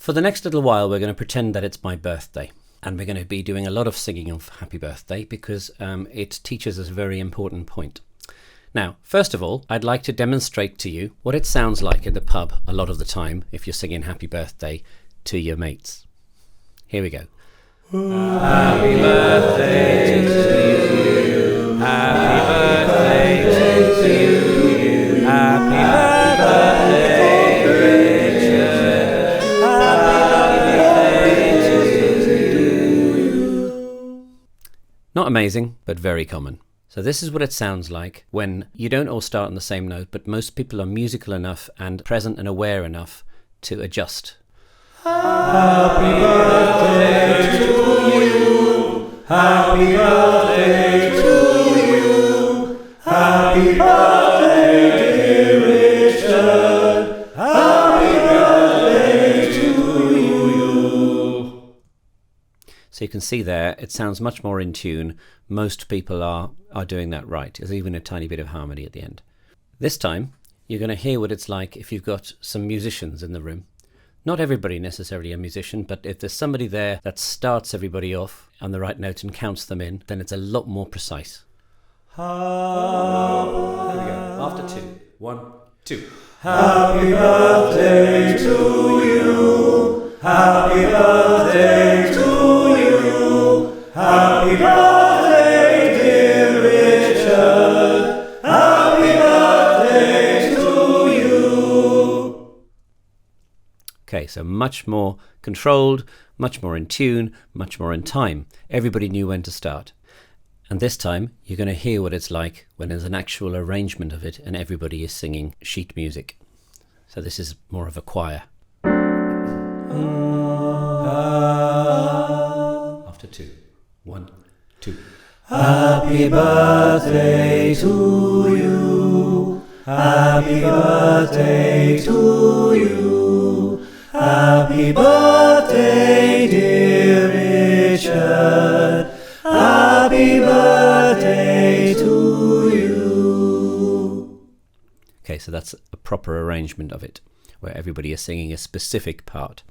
For the next little while, we're going to pretend that it's my birthday. And we're going to be doing a lot of singing of Happy Birthday because it teaches us a very important point. Now, first of all, I'd like to demonstrate to you what it sounds like in the pub a lot of the time if you're singing Happy Birthday to your mates. Here we go. Happy birthday to you. Happy birthday to you. Happy birthday, Richard. Happy birthday to you. Not amazing, but very common. So this is what it sounds like when you don't all start on the same note, but most people are musical enough and present and aware enough to adjust. Happy birthday to you. Happy birthday to you. Happy birthday, dear Richard. Happy birthday to you. So you can see there, it sounds much more in tune. Most people are doing that right. There's even a tiny bit of harmony at the end. This time, you're going to hear what it's like if you've got some musicians in the room. Not everybody necessarily a musician, but if there's somebody there that starts everybody off on the right note and counts them in, then it's a lot more precise. Here we go. After 2. 1, 2. Happy birthday to you. Happy birthday to you. Happy birthday, dear Richard. Happy birthday to you. Okay, so much more controlled, much more in tune, much more in time. Everybody knew when to start. And this time, you're going to hear what it's like when there's an actual arrangement of it and everybody is singing sheet music. So this is more of a choir. After 2. 1, 2. Happy birthday to you. Happy birthday to you. Happy birthday, dear Richard. Happy birthday to you. Okay, so that's a proper arrangement of it, where everybody is singing a specific part.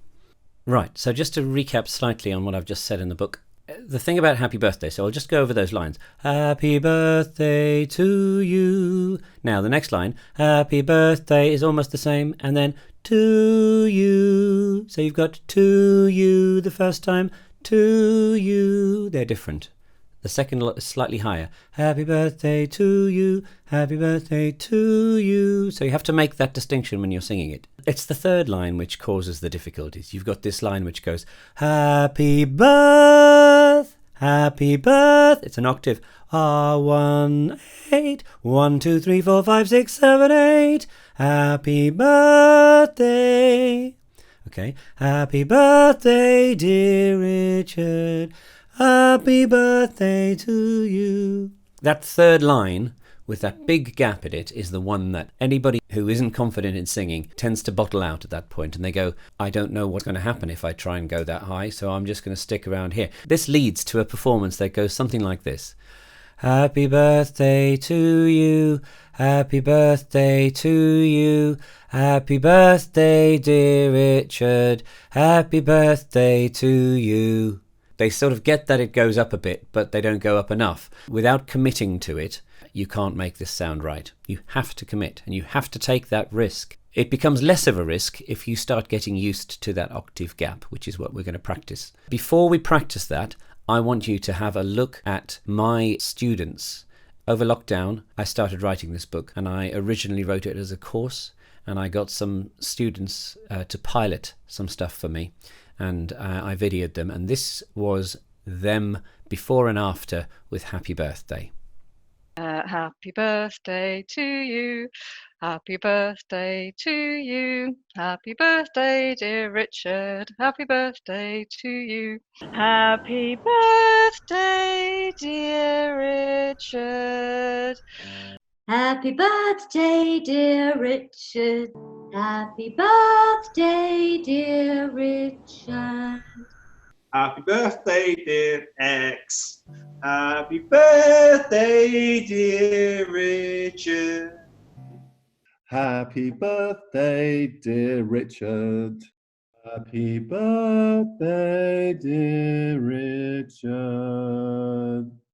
Right, so just to recap slightly on what I've just said in the book, the thing about Happy Birthday, so I'll just go over those lines. Happy birthday to you. Now, the next line, Happy birthday, is almost the same, and then to you. So you've got to you the first time, to you. They're different. The second lot is slightly higher. Happy birthday to you. Happy birthday to you. So you have to make that distinction when you're singing it. It's the third line which causes the difficulties. You've got this line which goes, happy birth, happy birth. It's an octave. R1, 8. 1, 2, 3, 4, 5, 6, 7, 8. Happy birthday. Okay. Happy birthday, dear Richard. Happy birthday to you. That third line with that big gap in it is the one that anybody who isn't confident in singing tends to bottle out at that point, and they go, I don't know what's going to happen if I try and go that high, so I'm just going to stick around here. This leads to a performance that goes something like this. Happy birthday to you. Happy birthday to you. Happy birthday, dear Richard. Happy birthday to you. They sort of get that it goes up a bit, but they don't go up enough. Without committing to it, you can't make this sound right. You have to commit, and you have to take that risk. It becomes less of a risk if you start getting used to that octave gap, which is what we're going to practice. Before we practice that, I want you to have a look at my students. Over lockdown, I started writing this book, and I originally wrote it as a course, and I got some students to pilot some stuff for me. And I videoed them, and this was them before and after with Happy Birthday. Happy birthday to you. Happy birthday to you. Happy birthday, dear Richard. Happy birthday to you. Happy birthday, dear Richard. Happy birthday, dear Richard. Happy birthday, dear Richard. Happy birthday, dear X. Happy birthday, dear Richard. Happy birthday, dear Richard. Happy birthday, dear Richard.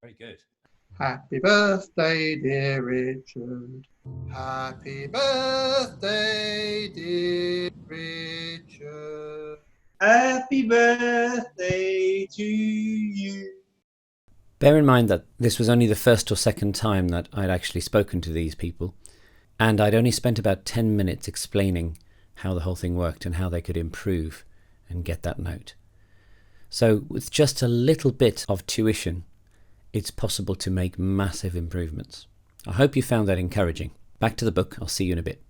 Very good. Happy birthday, dear Richard. Happy birthday, dear Richard. Happy birthday to you. Bear in mind that this was only the first or second time that I'd actually spoken to these people, and I'd only spent about 10 minutes explaining how the whole thing worked and how they could improve and get that note. So with just a little bit of tuition, it's possible to make massive improvements. I hope you found that encouraging. Back to the book. I'll see you in a bit.